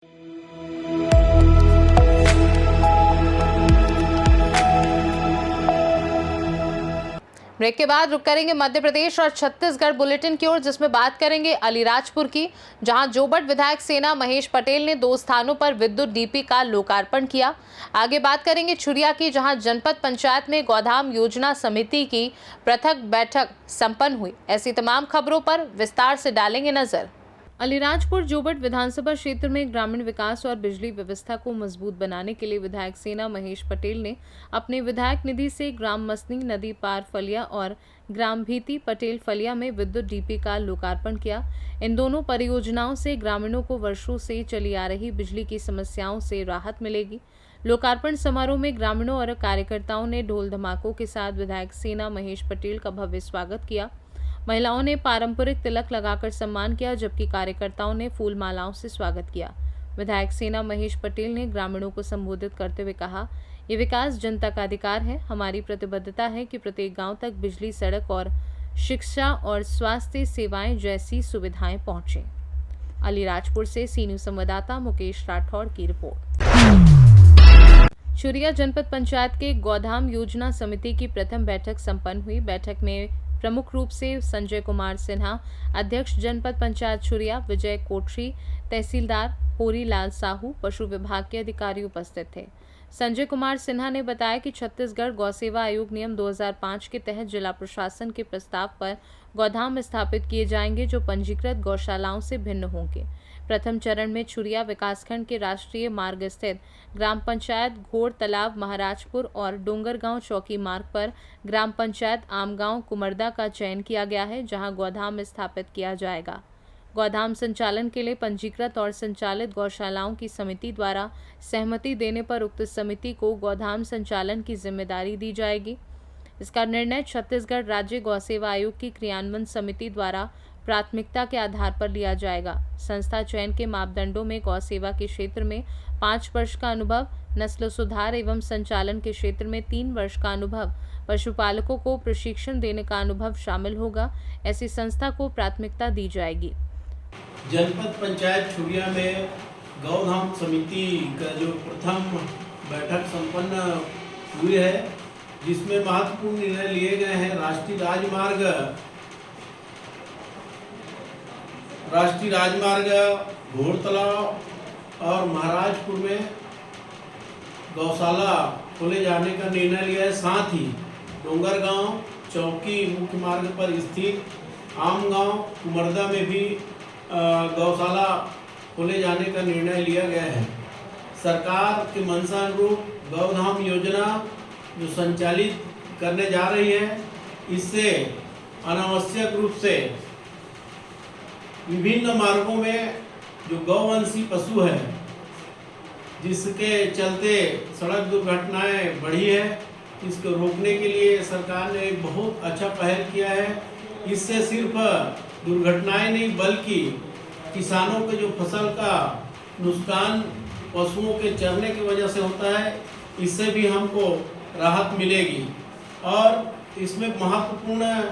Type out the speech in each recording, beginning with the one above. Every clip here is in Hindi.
ब्रेक के बाद रुक करेंगे मध्य प्रदेश और छत्तीसगढ़ बुलेटिन की ओर, जिसमें बात करेंगे अलीराजपुर की, जहां जोबट विधायक सेना महेश पटेल ने 2 स्थानों पर विद्युत डीपी का लोकार्पण किया। आगे बात करेंगे छुरिया की, जहां जनपद पंचायत में गौधाम योजना समिति की पृथक बैठक संपन्न हुई। ऐसी तमाम खबरों पर विस्तार से डालेंगे नजर। अलीराजपुर जोबट विधानसभा क्षेत्र में ग्रामीण विकास और बिजली व्यवस्था को मजबूत बनाने के लिए विधायक सेना महेश पटेल ने अपने विधायक निधि से ग्राम मसनी नदी पार फलिया और ग्राम भीती पटेल फलिया में विद्युत डीपी का लोकार्पण किया। इन दोनों परियोजनाओं से ग्रामीणों को वर्षों से चली आ रही बिजली की समस्याओं से राहत मिलेगी। लोकार्पण समारोह में ग्रामीणों और कार्यकर्ताओं ने ढोल धमाकों के साथ विधायक सेना महेश पटेल का भव्य स्वागत किया। महिलाओं ने पारंपरिक तिलक लगाकर सम्मान किया, जबकि कार्यकर्ताओं ने फूल मालाओं से स्वागत किया। विधायक सेना महेश पटेल ने ग्रामीणों को संबोधित करते हुए कहा, ये विकास जनता का अधिकार है। हमारी प्रतिबद्धता है कि प्रत्येक गांव तक बिजली, सड़क और शिक्षा और स्वास्थ्य सेवाएं जैसी सुविधाएं पहुंचे। अलीराजपुर से सी न्यूज संवाददाता मुकेश राठौड़ की रिपोर्ट। छुरिया जनपद पंचायत के गौधाम योजना समिति की प्रथम बैठक संपन्न हुई। बैठक में प्रमुख रूप से संजय कुमार सिन्हा, अध्यक्ष जनपद पंचायत छुरिया, विजय कोठरी, तहसीलदार होरी लाल साहू, पशु विभाग के अधिकारी उपस्थित थे। संजय कुमार सिन्हा ने बताया कि छत्तीसगढ़ गौसेवा आयोग नियम 2005 के तहत जिला प्रशासन के प्रस्ताव पर गौधाम स्थापित किए जाएंगे, जो पंजीकृत गौशालाओं से भिन्न होंगे। प्रथम चरण में छुरिया विकासखंड के राष्ट्रीय मार्ग स्थित ग्राम पंचायत घोड़ तालाब महाराजपुर और डोंगरगांव चौकी मार्ग पर ग्राम पंचायत आमगांव कुमरदा का चयन किया गया है, जहां गौधाम स्थापित किया जाएगा। गौधाम संचालन के लिए पंजीकृत और संचालित गौशालाओं की समिति द्वारा सहमति देने पर उक्त समिति को गौधाम संचालन की जिम्मेदारी दी जाएगी। इसका निर्णय छत्तीसगढ़ राज्य गौसेवा आयोग की क्रियान्वयन समिति द्वारा प्राथमिकता के आधार पर लिया जाएगा। संस्था चयन के मापदंडों में गौसेवा के क्षेत्र में 5 वर्ष का अनुभव, नस्ल सुधार एवं संचालन के क्षेत्र में 3 वर्ष का अनुभव, पशुपालकों को प्रशिक्षण देने का अनुभव शामिल होगा। ऐसी संस्था को प्राथमिकता दी जाएगी। जनपद पंचायत छुरिया में गौधाम समिति का जो प्रथम बैठक संपन्न हुई है, जिसमें महत्वपूर्ण निर्णय लिए गए हैं। राष्ट्रीय राजमार्ग घोड़ तालाब और महाराजपुर में गौशाला खोले जाने का निर्णय लिया है। साथ ही डोंगरगांव चौकी मुख्य मार्ग पर स्थित आमगांव कुमरदा में भी गौशाला खोले जाने का निर्णय लिया गया है। सरकार के मंशा अनुरूप गौधाम योजना जो संचालित करने जा रही है, इससे अनावश्यक रूप से विभिन्न मार्गों में जो गौवंशी पशु है, जिसके चलते सड़क दुर्घटनाएं बढ़ी है, इसको रोकने के लिए सरकार ने एक बहुत अच्छा पहल किया है। इससे सिर्फ दुर्घटनाएं नहीं, बल्कि किसानों के जो फसल का नुकसान पशुओं के चरने की वजह से होता है, इससे भी हमको राहत मिलेगी। और इसमें महत्वपूर्ण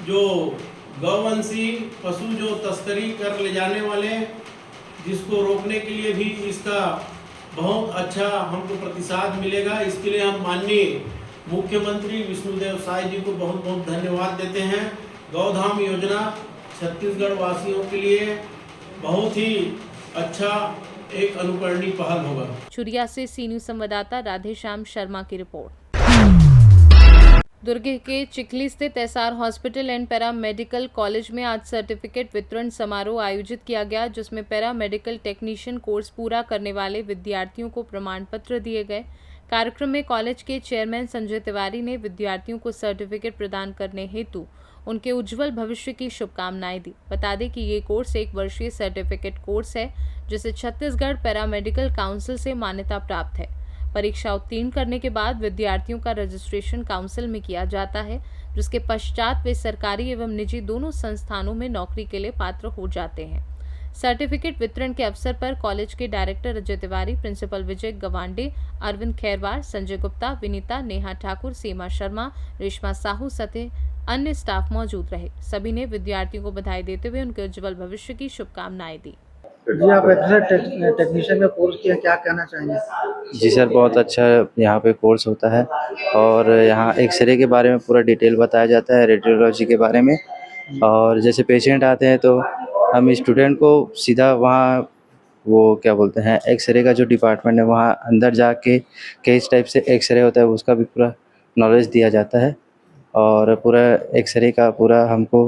जो गौवंशी पशु जो तस्करी कर ले जाने वाले, जिसको रोकने के लिए भी इसका बहुत अच्छा हमको प्रतिसाद मिलेगा। इसके लिए हम माननीय मुख्यमंत्री विष्णुदेव साय जी को बहुत बहुत धन्यवाद देते हैं। गौधाम योजना छत्तीसगढ़ वासियों के लिए बहुत ही अच्छा एक अनुकरणीय पहल होगा। छुरिया से सी न्यूज संवाददाता राधेश्याम शर्मा की रिपोर्ट। दुर्ग के चिखली स्थित SR hospital and para medical college में आज सर्टिफिकेट वितरण समारोह आयोजित किया गया, जिसमें पैरा मेडिकल टेक्नीशियन कोर्स पूरा करने वाले विद्यार्थियों को प्रमाण पत्र दिए गए। कार्यक्रम में कॉलेज के चेयरमैन संजय तिवारी ने विद्यार्थियों को सर्टिफिकेट प्रदान करने हेतु उनके उज्जवल भविष्य की शुभकामनाएं दी। बता दें कि ये कोर्स 1 वर्षीय सर्टिफिकेट कोर्स है, जिसे छत्तीसगढ़ पैरामेडिकल काउंसिल से मान्यता प्राप्त है। परीक्षा उत्तीर्ण करने के बाद विद्यार्थियों का रजिस्ट्रेशन काउंसिल में किया जाता है, जिसके पश्चात वे सरकारी एवं निजी दोनों संस्थानों में नौकरी के लिए पात्र हो जाते हैं। सर्टिफिकेट वितरण के अवसर पर कॉलेज के डायरेक्टर अजय तिवारी, प्रिंसिपल विजय गवांडे, अरविंद खैरवार, संजय गुप्ता, विनीता, नेहा ठाकुर, सीमा शर्मा, रेशमा साहू सहित अन्य स्टाफ मौजूद रहे। सभी ने विद्यार्थियों को बधाई देते हुए उनके उज्जवल भविष्य की शुभकामनाएं दी। जी, आप एक्सरे टेक्नीशियन का कोर्स किया, क्या कहना चाहेंगे? जी सर, बहुत अच्छा यहाँ पे कोर्स होता है और यहाँ एक्सरे के बारे में पूरा डिटेल बताया जाता है, रेडियोलॉजी के बारे में। और जैसे पेशेंट आते हैं तो हम स्टूडेंट को सीधा वहाँ वो क्या बोलते हैं एक्सरे का जो डिपार्टमेंट है वहाँ अंदर जाके किस टाइप से एक्सरे होता है उसका भी पूरा नॉलेज दिया जाता है और पूरा एक्सरे का पूरा हमको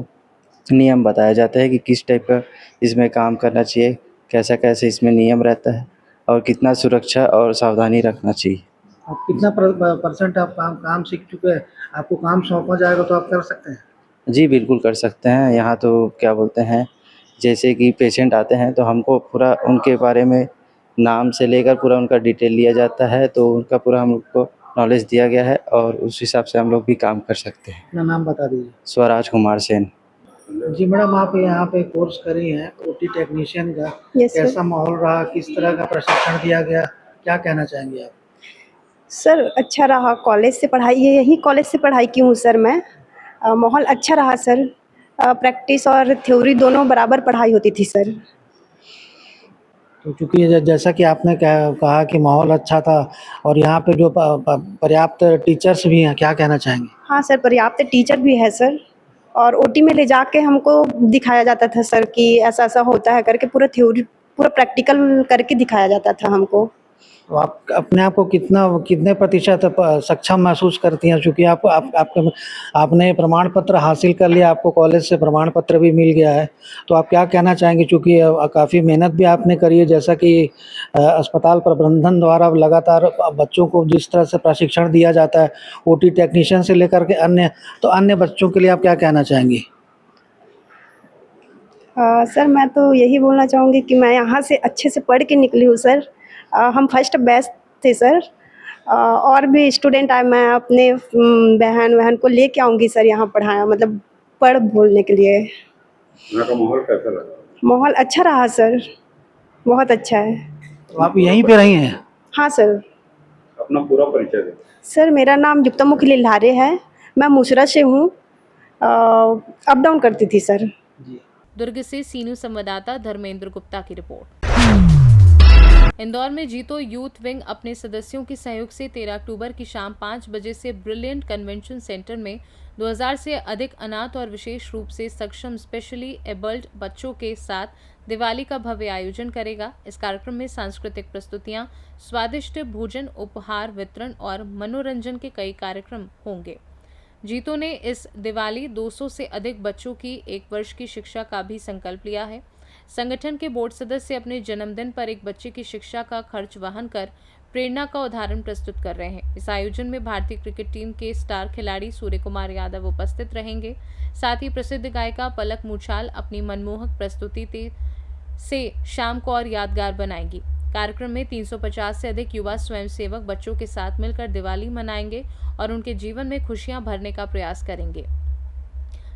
नियम बताया जाता है कि किस टाइप का इसमें काम करना चाहिए, कैसा कैसे इसमें नियम रहता है और कितना सुरक्षा और सावधानी रखना चाहिए। आप कितना परसेंट आप काम सीख चुके हैं? आपको काम सौंपा जाएगा तो आप कर सकते हैं? जी बिल्कुल कर सकते हैं। यहाँ तो क्या बोलते हैं जैसे कि पेशेंट आते हैं तो हमको पूरा उनके बारे में नाम से लेकर पूरा उनका डिटेल लिया जाता है, तो उनका पूरा हम लोग को नॉलेज दिया गया है और उस हिसाब से हम लोग भी काम कर सकते हैं। अपना नाम बता दीजिए। स्वराज कुमार सेन। जी मैडम, आप यहाँ पे कोर्स करी हैं ओटी टेक्नीशियन का, यस सर। कैसा माहौल रहा, किस तरह का प्रशिक्षण दिया गया, क्या कहना चाहेंगे आप? सर अच्छा रहा, कॉलेज से पढ़ाई है, यही कॉलेज से पढ़ाई की हूँ सर मैं। माहौल अच्छा रहा सर, प्रैक्टिस और थ्योरी दोनों बराबर पढ़ाई होती थी सर। तो चूँकि जैसा कि आपने कहा कि माहौल अच्छा था और यहाँ पे जो पर्याप्त टीचर्स भी हैं, क्या कहना चाहेंगे? हाँ सर, पर्याप्त टीचर भी है सर और ओटी में ले जाके हमको दिखाया जाता था सर कि ऐसा ऐसा होता है करके, पूरा थ्योरी पूरा प्रैक्टिकल करके दिखाया जाता था हमको। तो आप अपने आप को कितने प्रतिशत सक्षम महसूस करती हैं? चूँकि आपने प्रमाण पत्र हासिल कर लिया, आपको कॉलेज से प्रमाण पत्र भी मिल गया है, तो आप क्या कहना चाहेंगे? चूँकि काफ़ी मेहनत भी आपने करी है, जैसा कि अस्पताल प्रबंधन द्वारा लगातार बच्चों को जिस तरह से प्रशिक्षण दिया जाता है ओटी टेक्नीशियन से लेकर के अन्य बच्चों के लिए आप क्या कहना चाहेंगी? सर मैं तो यही बोलना चाहूँगी कि मैं यहाँ से अच्छे से पढ़ के निकली हूँ सर। हम फर्स्ट बैच थे सर। और भी स्टूडेंट आए, मैं अपने बहन को लेके आऊँगी सर यहाँ पढ़ाया, मतलब पढ़ बोलने के लिए। यहाँ का माहौल कैसा लगा? माहौल अच्छा रहा सर, बहुत अच्छा है। तो आप यहीं पे रही हैं? हाँ सर। अपना पूरा परिचय दें। सर मेरा नाम युक्तामुखी लिल्हारे है, मैं मुसरा से हूँ, अप डाउन करती थी सर। दुर्ग से सीनू संवाददाता धर्मेंद्र गुप्ता की रिपोर्ट। इंदौर में जीतो यूथ विंग अपने सदस्यों के सहयोग से 13 अक्टूबर की शाम 5 बजे से ब्रिलियंट कन्वेंशन सेंटर में 2000 से अधिक अनाथ और विशेष रूप से सक्षम स्पेशली एबल्ड बच्चों के साथ दिवाली का भव्य आयोजन करेगा। इस कार्यक्रम में सांस्कृतिक प्रस्तुतियां, स्वादिष्ट भोजन, उपहार वितरण और मनोरंजन के कई कार्यक्रम होंगे। जीतो ने इस दिवाली 200 से अधिक बच्चों की 1 वर्ष की शिक्षा का भी संकल्प लिया है। संगठन के बोर्ड सदस्य अपने जन्मदिन पर एक बच्चे की शिक्षा का खर्च वहन कर प्रेरणा का उदाहरण प्रस्तुत कर रहे हैं। इस आयोजन में भारतीय क्रिकेट टीम के स्टार खिलाड़ी सूर्य कुमार यादव उपस्थित रहेंगे। साथ ही प्रसिद्ध गायिका पलक मुछाल अपनी मनमोहक प्रस्तुति से शाम को और यादगार बनाएंगी। कार्यक्रम में 350 से अधिक युवा स्वयंसेवक बच्चों के साथ मिलकर दिवाली मनाएंगे और उनके जीवन में खुशियां भरने का प्रयास करेंगे।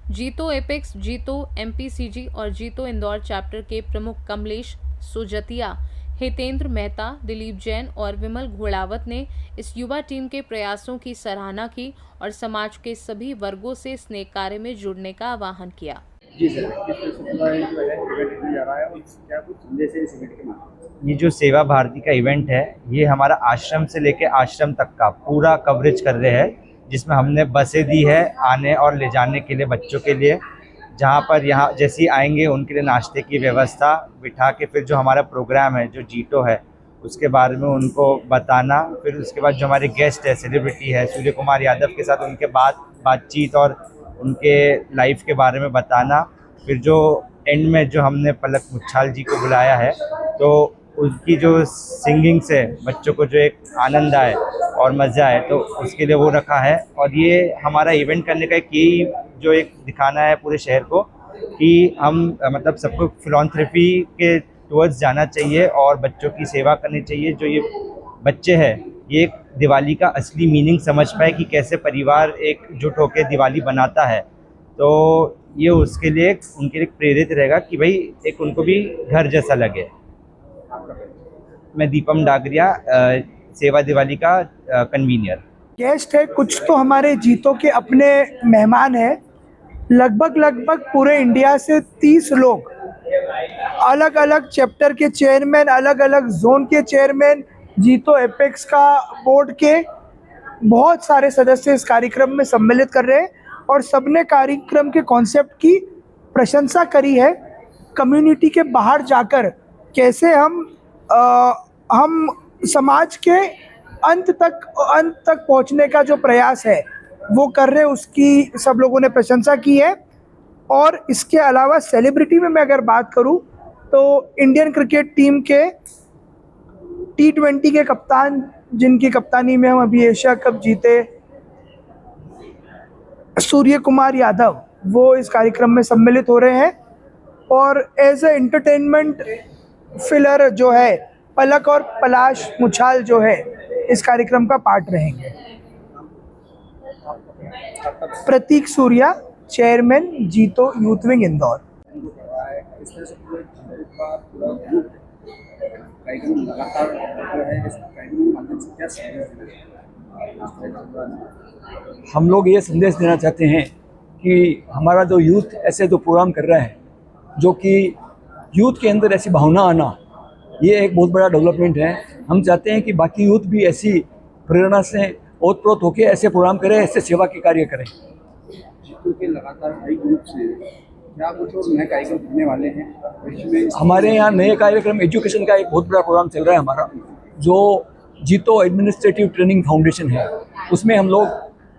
जीतो एपेक्स, जीतो एमपीसीजी और जीतो इंदौर चैप्टर के प्रमुख कमलेश सुजतिया, हितेंद्र मेहता, दिलीप जैन और विमल घोड़ावत ने इस युवा टीम के प्रयासों की सराहना की और समाज के सभी वर्गों से स्नेह कार्य में जुड़ने का आह्वान किया। जी सर, ये जो सेवा भारती का इवेंट है, ये हमारा आश्रम से लेके आश्रम तक का पूरा कवरेज कर रहे हैं, जिसमें हमने बसें दी है आने और ले जाने के लिए बच्चों के लिए, जहाँ पर यहाँ जैसे ही आएंगे उनके लिए नाश्ते की व्यवस्था बिठा के, फिर जो हमारा प्रोग्राम है जो जीतो है उसके बारे में उनको बताना, फिर उसके बाद जो हमारे गेस्ट है, सेलिब्रिटी है सूर्य कुमार यादव के साथ उनके बातचीत और उनके लाइफ के बारे में बताना, फिर जो एंड में जो हमने पलक मुच्छाल जी को बुलाया है तो उनकी जो सिंगिंग से बच्चों को जो एक आनंद आए और मज़ा आए, तो उसके लिए वो रखा है। और ये हमारा इवेंट करने का यही जो एक दिखाना है पूरे शहर को कि हम मतलब सबको फिलॉन्थ्रेपी के टुवर्ड्स जाना चाहिए और बच्चों की सेवा करनी चाहिए। जो ये बच्चे हैं ये एक दिवाली का असली मीनिंग समझ पाए कि कैसे परिवार एकजुट होकर दिवाली बनाता है, तो ये उसके लिए उनके लिए प्रेरित रहेगा कि भाई एक उनको भी घर जैसा लगे। मैं दीपम डागरिया, सेवा दिवाली का कन्वीनियर। गेस्ट है, कुछ तो हमारे जीतो के अपने मेहमान हैं, लगभग पूरे इंडिया से 30 लोग अलग अलग चैप्टर के चेयरमैन, अलग अलग जोन के चेयरमैन, जीतो एपेक्स का बोर्ड के बहुत सारे सदस्य इस कार्यक्रम में सम्मिलित कर रहे हैं और सबने कार्यक्रम के कॉन्सेप्ट की प्रशंसा करी है। कम्युनिटी के बाहर जाकर कैसे हम समाज के अंत तक पहुंचने का जो प्रयास है वो कर रहे हैं, उसकी सब लोगों ने प्रशंसा की है। और इसके अलावा सेलिब्रिटी में मैं अगर बात करूं तो इंडियन क्रिकेट टीम के T20 के कप्तान, जिनकी कप्तानी में हम अभी एशिया कप जीते, सूर्य कुमार यादव, वो इस कार्यक्रम में सम्मिलित हो रहे हैं। और एज ए एंटरटेनमेंट फिलर जो है पलक और पलाश मुछाल जो है इस कार्यक्रम का पार्ट रहेंगे। प्रतीक सूर्या, चेयरमैन जीतो यूथ विंग इंदौर। हम लोग ये संदेश देना चाहते हैं कि हमारा जो यूथ ऐसे जो प्रोग्राम कर रहा है, जो कि यूथ के अंदर ऐसी भावना आना, ये एक बहुत बड़ा डेवलपमेंट है। हम चाहते हैं कि बाकी यूथ भी ऐसी प्रेरणा से ओतप्रोत होकर ऐसे प्रोग्राम करें, ऐसे सेवा के कार्य करें। जीतो के लगातार नई ग्रुप से क्या कुछ और नए कार्यक्रम करने वाले हैं? हमारे यहाँ नए कार्यक्रम, एजुकेशन का एक बहुत बड़ा प्रोग्राम चल रहा है हमारा, जो जीतो एडमिनिस्ट्रेटिव ट्रेनिंग फाउंडेशन है। उसमें हम लोग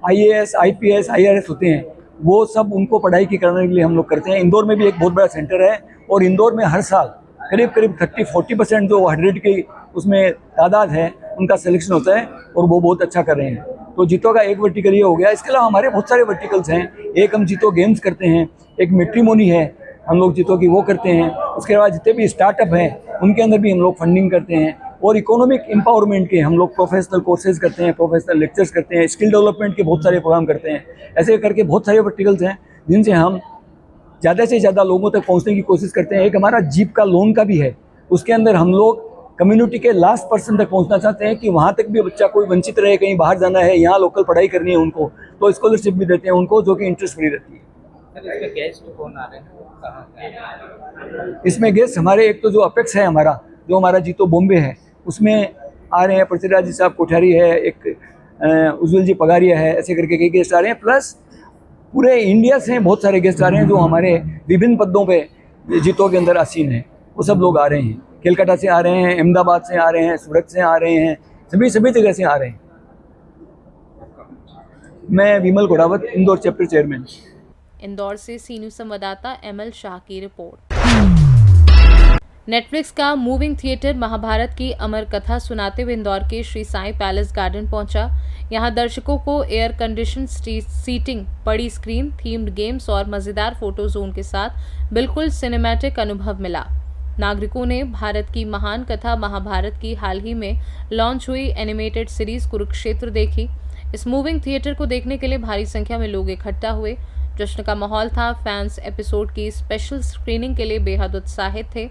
IAS, IPS, IRS होते हैं, वो सब उनको पढ़ाई की करने के लिए हम लोग करते हैं। इंदौर में भी एक बहुत बड़ा सेंटर है और इंदौर में हर साल करीब 30-40% जो 100 की उसमें तादाद है उनका सिलेक्शन होता है और वो बहुत अच्छा कर रहे हैं। तो जीतो का एक वर्टिकल ये हो गया। इसके अलावा हमारे बहुत सारे वर्टिकल्स हैं। एक हम जीतो गेम्स करते हैं, एक मैट्रिमोनी है हम लोग जीतो की वो करते हैं। उसके बाद जितने भी स्टार्टअप हैं उनके अंदर भी हम लोग फंडिंग करते हैं। और इकोनॉमिक एम्पावरमेंट के हम लोग प्रोफेशनल कोर्सेज करते हैं, प्रोफेशनल लेक्चर्स करते हैं, स्किल डेवलपमेंट के बहुत सारे प्रोग्राम करते हैं। ऐसे करके बहुत सारे वर्टिकल्स हैं जिनसे हम ज़्यादा से ज़्यादा लोगों तक पहुंचने की कोशिश करते हैं। एक हमारा जीप का लोन का भी है, उसके अंदर हम लोग कम्युनिटी के लास्ट पर्सन तक पहुंचना चाहते हैं कि वहाँ तक भी बच्चा कोई वंचित रहे, कहीं बाहर जाना है, यहाँ लोकल पढ़ाई करनी है उनको, तो स्कॉलरशिप भी देते हैं उनको, जो कि इंटरेस्ट फ्री रहती है। इसमें गेस्ट हमारे एक तो जो अपेक्स है हमारा, जो हमारा जीतो बॉम्बे है, उसमें आ रहे हैं पृथ्वीराज जी साहब कोठारी है, एक उज्जवल जी पगारिया है, ऐसे करके कई गेस्ट आ रहे हैं। प्लस पूरे इंडिया से बहुत सारे गेस्ट आ रहे हैं जो हमारे विभिन्न पदों पे जीतो के अंदर आसीन हैं। वो सब लोग आ रहे हैं, कोलकाता से आ रहे हैं, अहमदाबाद से आ रहे हैं, सूरत से आ रहे हैं, सभी जगह से आ रहे हैं। मैं विमल घोड़ावत, इंदौर चैप्टर चेयरमैन। इंदौर से सी न्यूज़ संवाददाता ML शाह की रिपोर्ट। नेटफ्लिक्स का मूविंग थिएटर महाभारत की अमर कथा सुनाते हुए इंदौर के श्री साईं पैलेस गार्डन पहुंचा। यहां दर्शकों को एयर कंडीशन सीटिंग, बड़ी स्क्रीन, थीम्ड गेम्स और मजेदार फोटो जोन के साथ बिल्कुल सिनेमैटिक अनुभव मिला। नागरिकों ने भारत की महान कथा महाभारत की हाल ही में लॉन्च हुई एनिमेटेड सीरीज कुरुक्षेत्र देखी। इस मूविंग थिएटर को देखने के लिए भारी संख्या में लोग इकट्ठा हुए। जश्न का माहौल था। फैंस एपिसोड की स्पेशल स्क्रीनिंग के लिए बेहद उत्साहित थे।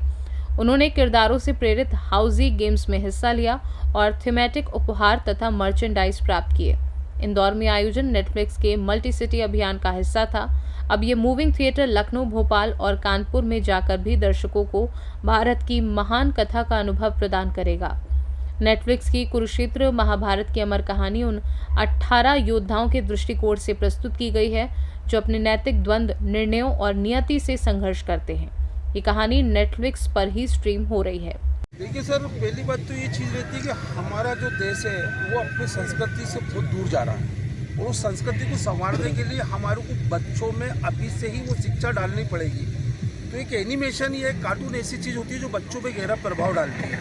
उन्होंने किरदारों से प्रेरित हाउजी गेम्स में हिस्सा लिया और थीमेटिक उपहार तथा मर्चेंडाइज प्राप्त किए। इंदौर में आयोजन नेटफ्लिक्स के मल्टी सिटी अभियान का हिस्सा था। अब ये मूविंग थिएटर लखनऊ, भोपाल और कानपुर में जाकर भी दर्शकों को भारत की महान कथा का अनुभव प्रदान करेगा। नेटफ्लिक्स की कुरुक्षेत्र महाभारत की अमर कहानी उन 18 योद्धाओं के दृष्टिकोण से प्रस्तुत की गई है जो अपने नैतिक द्वंद्व, निर्णयों और नियति से संघर्ष करते हैं। ये कहानी नेटफ्लिक्स पर ही स्ट्रीम हो रही है। देखिए सर, पहली बात तो ये चीज़ रहती है कि हमारा जो देश है वो अपनी संस्कृति से बहुत दूर जा रहा है और उस संस्कृति को संवारने के लिए हमारे को बच्चों में अभी से ही वो शिक्षा डालनी पड़ेगी। तो एक एनिमेशन या एक कार्टून ऐसी चीज़ होती है जो बच्चों पे गहरा प्रभाव डालती है।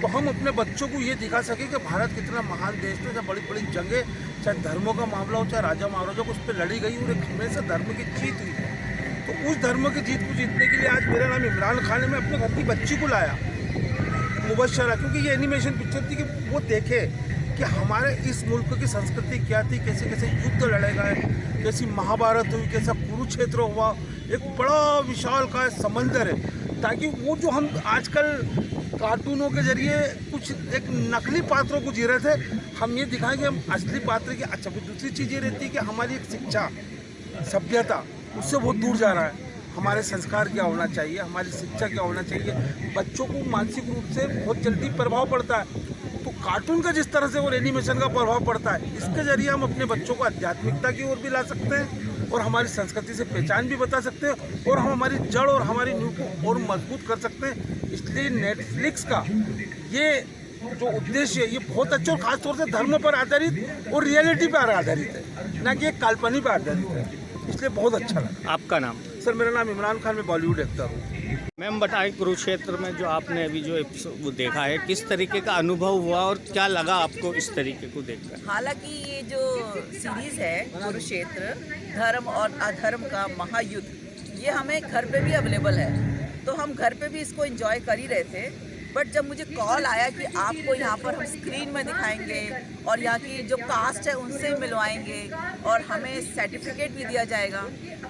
तो हम अपने बच्चों को ये दिखा सकें कि भारत कितना महान देश था, जहाँ बड़ी बड़ी जंगें, चाहे धर्मों का मामला हो, चाहे राजा महाराजा को उस पर लड़ी गई और एक हमेशा धर्म की जीत हुई। तो उस धर्म की जीत को जीतने के लिए आज मेरा नाम इमरान खान है। मैं अपने घर की बच्ची को लाया मुबशरा, क्योंकि ये एनिमेशन पिक्चर थी कि वो देखे कि हमारे इस मुल्क की संस्कृति क्या थी, कैसे कैसे युद्ध लड़े गए, कैसी महाभारत हुई, कैसा कुरुक्षेत्र हुआ। एक बड़ा विशाल का समंदर है, ताकि वो जो हम आजकल कार्टूनों के जरिए कुछ एक नकली पात्रों को जी रहे थे, हम ये दिखाएं कि हम असली पात्र की। अच्छा, फिर दूसरी चीज़ ये रहती है कि हमारी एक शिक्षा, सभ्यता उससे बहुत दूर जा रहा है। हमारे संस्कार क्या होना चाहिए, हमारी शिक्षा क्या होना चाहिए। बच्चों को मानसिक रूप से बहुत जल्दी प्रभाव पड़ता है, तो कार्टून का जिस तरह से और एनिमेशन का प्रभाव पड़ता है, इसके जरिए हम अपने बच्चों को आध्यात्मिकता की ओर भी ला सकते हैं और हमारी संस्कृति से पहचान भी बता सकते हैं और हम हमारी जड़ और हमारी नींव को और मजबूत कर सकते हैं। इसलिए नेटफ्लिक्स का ये जो उद्देश्य है ये बहुत अच्छा और खासतौर से धर्म पर आधारित और रियलिटी पर आधारित है, ना कि एक काल्पनिक पर आधारित है, इसलिए बहुत अच्छा लगा। आपका नाम? सर मेरा नाम इमरान खान, मैं बॉलीवुड एक्टर हूँ। मैम बताएं, कुरुक्षेत्र में जो आपने अभी जो एपिसोड देखा है, किस तरीके का अनुभव हुआ और क्या लगा आपको इस तरीके को देखकर? हालांकि ये जो सीरीज है कुरुक्षेत्र, धर्म और अधर्म का महायुद्ध, ये हमें घर पे भी अवेलेबल है, तो हम घर पे भी इसको एंजॉय कर ही रहे थे। बट जब मुझे कॉल आया कि आपको यहाँ पर हम स्क्रीन में दिखाएंगे और यहाँ की जो कास्ट है उनसे मिलवाएंगे और हमें सर्टिफिकेट भी दिया जाएगा,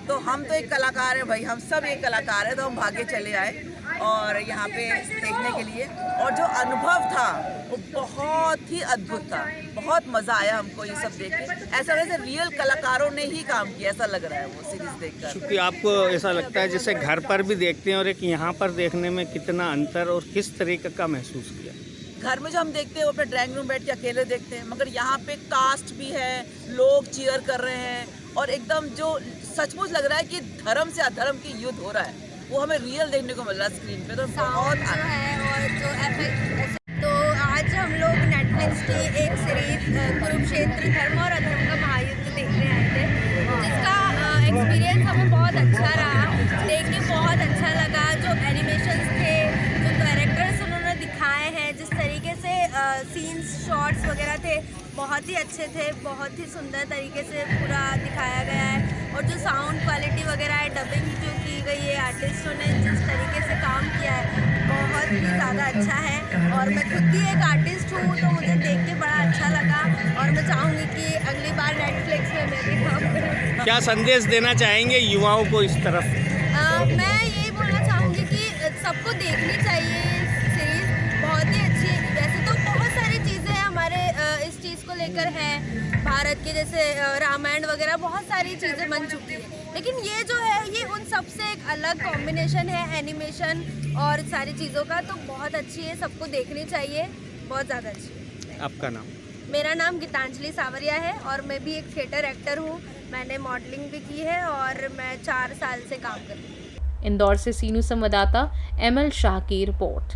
तो हम तो एक कलाकार हैं भाई, हम सब एक कलाकार हैं, तो हम भागे चले आए और यहाँ पे देखने के लिए। और जो अनुभव था वो बहुत ही अद्भुत था, बहुत मज़ा आया हमको ये सब देख के। ऐसा वैसे रियल कलाकारों ने ही काम किया, ऐसा लग रहा है वो सीरीज देखकर। क्योंकि आपको ऐसा लगता है जैसे घर पर भी देखते हैं और एक यहाँ पर देखने में कितना अंतर और किस तरीके का महसूस किया? घर में जो हम देखते हैं वो अपने ड्राइंग रूम बैठ के अकेले देखते हैं, मगर यहाँ पे कास्ट भी है, लोग चीयर कर रहे हैं और एकदम जो सचमुच लग रहा है कि धर्म से अधर्म की युद्ध हो रहा है, वो हमें रियल देखने को मिल रहा है स्क्रीन पे। तो बहुत है और जो एफेक्ट, तो आज हम लोग नेटफ्लिक्स की एक सीरीज कुरुक्षेत्र धर्म और अधर्म का महायुद्ध देखने आए थे, जिसका एक्सपीरियंस हमें बहुत अच्छा रहा, देख के बहुत अच्छा लगा। जो एनिमेशंस थे, जो कैरेक्टर्स उन्होंने दिखाए हैं, जिस तरीके से सीन्स शॉट्स वगैरह थे, बहुत ही अच्छे थे, बहुत ही सुंदर तरीके से पूरा दिखाया गया है। और जो साउंड क्वालिटी वगैरह है, डबिंग जो की गई है, आर्टिस्टों ने जिस तरीके से काम किया है, बहुत ही ज़्यादा अच्छा है। और मैं खुद भी एक आर्टिस्ट हूँ, तो मुझे देख के बड़ा अच्छा लगा और मैं चाहूँगी कि अगली बार नेटफ्लिक्स में मैं भी काम करूँ। क्या संदेश देना चाहेंगे युवाओं को इस तरफ? मैं यही बोलना चाहूँगी कि सबको देखनी चाहिए सीरीज़, बहुत ही अच्छी है। वैसे तो बहुत सारी चीज़ें हमारे इस चीज़ को लेकर है, भारत के जैसे रामायण वगैरह बहुत सारी चीज़ें बन चुकी है, लेकिन ये जो है ये उन सब से एक अलग कॉम्बिनेशन है एनिमेशन और सारी चीज़ों का, तो बहुत अच्छी है, सबको देखनी चाहिए, बहुत ज़्यादा अच्छी है। आपका नाम? मेरा नाम गीतांजलि सावरिया है और मैं भी एक थिएटर एक्टर हूँ। मैंने मॉडलिंग भी की है और मैं 4 साल से काम कर रही हूँ। इंदौर से सीनू संवाददाता ML शाह की रिपोर्ट।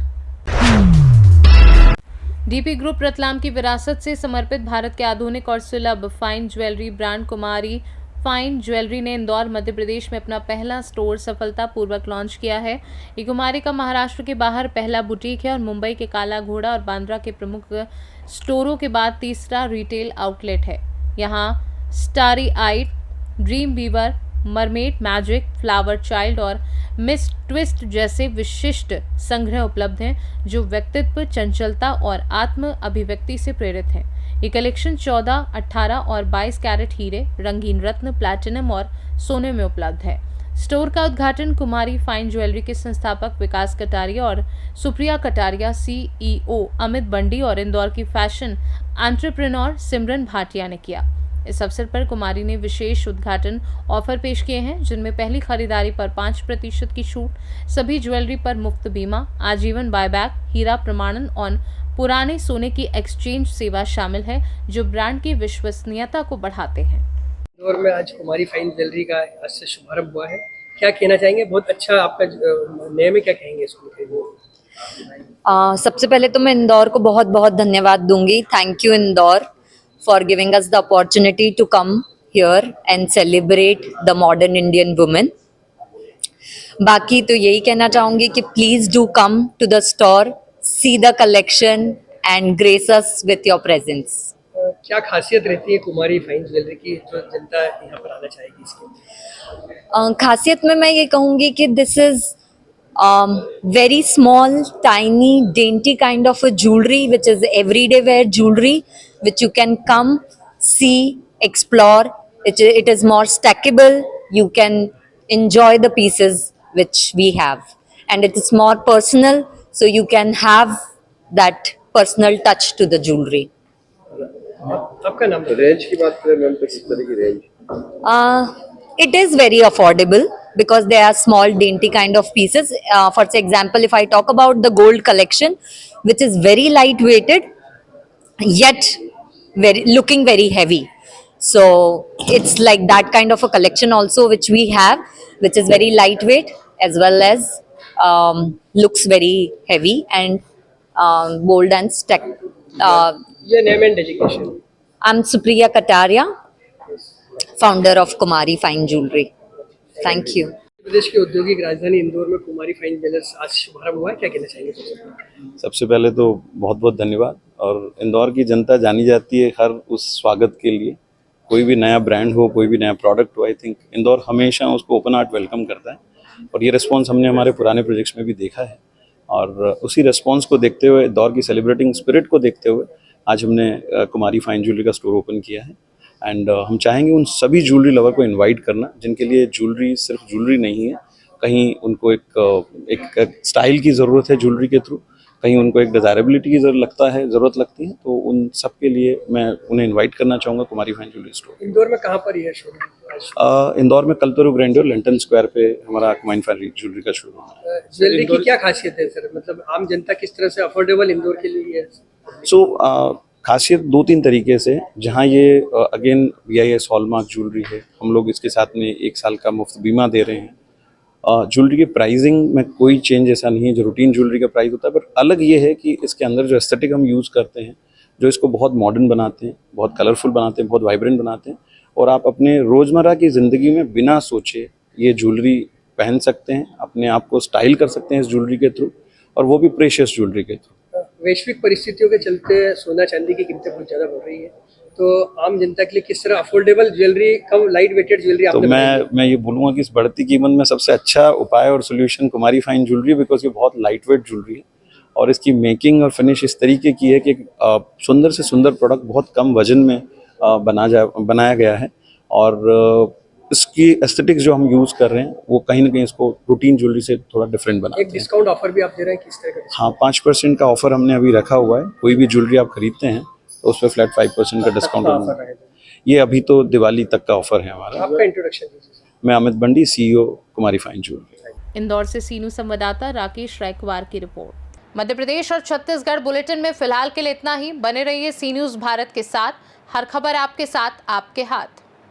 डीपी ग्रुप रतलाम की विरासत से समर्पित भारत के आधुनिक और सुलभ फाइन ज्वेलरी ब्रांड कुमारी फाइन ज्वेलरी ने इंदौर मध्य प्रदेश में अपना पहला स्टोर सफलतापूर्वक लॉन्च किया है। ये कुमारी का महाराष्ट्र के बाहर पहला बुटीक है और मुंबई के काला घोड़ा और बांद्रा के प्रमुख स्टोरों के बाद तीसरा रिटेल आउटलेट है। यहाँ starry eyed, dream weaver, mermaid magic, flower child और मिस ट्विस्ट जैसे विशिष्ट संग्रह उपलब्ध हैं जो व्यक्तित्व, चंचलता और आत्म अभिव्यक्ति से प्रेरित हैं। ये कलेक्शन 14, 18 और 22 कैरेट हीरे, रंगीन रत्न, प्लैटिनम और सोने में उपलब्ध है। स्टोर का उद्घाटन कुमारी फाइन ज्वेलरी के संस्थापक विकास कटारिया और सुप्रिया कटारिया, CEO अमित बंडी और इंदौर की फैशन एंटरप्रेन्योर सिमरन भाटिया ने किया। इस अवसर पर कुमारी ने विशेष उद्घाटन ऑफर पेश किए हैं, जिनमें पहली खरीदारी पर 5% की छूट, सभी ज्वेलरी पर मुफ्त बीमा, आजीवन बायबैक, हीरा प्रमाणन और पुराने सोने की एक्सचेंज सेवा शामिल है, जो ब्रांड की विश्वसनीयता को बढ़ाते हैं। इंदौर में आज कुमारी फाइन ज्वेलरी का आज से शुभारंभ हुआ है, क्या कहना चाहेंगे? बहुत अच्छा आपका नेम है, क्या कहेंगे इसको? सबसे पहले तो मैं इंदौर को बहुत बहुत धन्यवाद दूंगी। Thank you Indore for giving us the opportunity to come here and celebrate the modern Indian woman. बाकी तो यही कहना चाहूँगी कि please do come to the store, see the collection and grace us with your presence. क्या खासियत रहती है कुमारी फाइन ज्वेलरी की जो जनता यहाँ पर आना चाहेगी इसकी? खासियत में मैं ये कहूँगी कि this is very small, tiny, dainty kind of a jewelry which is everyday wear jewelry which you can come, see, explore. It is more stackable. You can enjoy the pieces which we have, and it is more personal, so you can have that personal touch to the jewelry. आपका नाम? रेंज की बात करें मैम, तो किस तरह की range? It is very affordable. because they are small dainty kind of pieces. For example, if I talk about the gold collection, which is very light weighted yet looking very heavy, so it's like that kind of a collection also which we have, which is very lightweight as well as looks very heavy and bold and stack. Your name and designation. I'm Supriya Kataria, founder of Kumari Fine Jewelry. Thank you. प्रदेश की औद्योगिक राजधानी इंदौर में कुमारी फाइन ज्वेलर्स आज शुभारंभ हुआ है, क्या कहना चाहेंगे? सबसे पहले तो बहुत बहुत धन्यवाद। और इंदौर की जनता जानी जाती है हर उस स्वागत के लिए, कोई भी नया ब्रांड हो, कोई भी नया प्रोडक्ट हो, आई थिंक इंदौर हमेशा उसको ओपन हार्ट वेलकम करता है। और ये रिस्पॉन्स हमने हमारे पुराने प्रोजेक्ट्स में भी देखा है, और उसी रिस्पॉन्स को देखते हुए, इंदौर की सेलिब्रेटिंग स्पिरिट को देखते हुए आज हमने कुमारी फाइन ज्वेलरी का स्टोर ओपन किया है। एंड हम चाहेंगे उन सभी ज्वेलरी लवर को इनवाइट करना जिनके लिए ज्वेलरी सिर्फ ज्वेलरी नहीं है, कहीं उनको एक स्टाइल की ज़रूरत है ज्वेलरी के थ्रू, कहीं उनको एक डिज़ायरेबिलिटी की ज़रूरत लगती है, तो उन सब के लिए मैं उन्हें इनवाइट करना चाहूँगा कुमारी फाइन ज्वेलरी स्टोर। इंदौर में कहाँ पर ये शोरूम? इंदौर में कल्तरू ग्रैंडियर लिंटन स्क्वायर पे हमारा कुमारी फाइन ज्वेलरी का शोरूम है। ज्वेलरी की क्या खासियत है सर, मतलब आम जनता किस तरह से अफोर्डेबल इंदौर के लिए है? सो खासियत 2-3 तरीके से, जहाँ ये अगेन BIS हॉलमार्क ज्वेलरी है, हम लोग इसके साथ में 1 साल का मुफ्त बीमा दे रहे हैं। ज्वेलरी की प्राइसिंग में कोई चेंज ऐसा नहीं है जो रूटीन ज्वेलरी का प्राइस होता है, पर अलग ये है कि इसके अंदर जो एस्थेटिक हम यूज़ करते हैं, जो इसको बहुत मॉडर्न बनाते हैं, बहुत कलरफुल बनाते हैं, बहुत वाइब्रेंट बनाते हैं, और आप अपने रोज़मर्रा की ज़िंदगी में बिना सोचे ये ज्वेलरी पहन सकते हैं, अपने आप को स्टाइल कर सकते हैं इस ज्वेलरी के थ्रू, और वो भी प्रेशियस ज्वेलरी के थ्रू। वैश्विक परिस्थितियों के चलते सोना चांदी की कीमतें बहुत ज़्यादा बढ़ रही है, तो आम जनता के लिए किस तरह अफोर्डेबल ज्वेलरी, कम लाइट वेटेड ज्वेलरी तो मैं ये बोलूँगा कि इस बढ़ती कीमत में सबसे अच्छा उपाय और solution Kumari fine jewellery, because ये बहुत लाइट वेट ज्वेलरी है और इसकी मेकिंग और फिनिश इस तरीके की है कि सुंदर से सुंदर प्रोडक्ट बहुत कम वजन में बनाया गया है, और इसकी एस्थेटिक्स जो हम यूज़ कर रहे हैं वो कहीं ना कहीं इसको रूटीन ज्वेलरी से थोड़ा डिफरेंट बनाते हैं। एक डिस्काउंट ऑफर भी आप दे रहे हैं, किस तरह का? हाँ, 5% का ऑफर हमने अभी रखा हुआ है। कोई भी ज्वेलरी आप खरीदते हैं तो उस पर फ्लैट 5% का डिस्काउंट। ये अभी तो दिवाली तक का ऑफर है हमारा। आपका इंट्रोडक्शन दीजिए। मैं अमित बंडी, CEO कुमारी फाइन ज्वेलरी। इंदौर से सीनू संवाददाता राकेश रायकवार की रिपोर्ट। मध्य प्रदेश और छत्तीसगढ़ बुलेटिन में फिलहाल के लिए इतना ही। बने रहिए सी न्यूज़ भारत के साथ, हर खबर आपके साथ, आपके हाथ।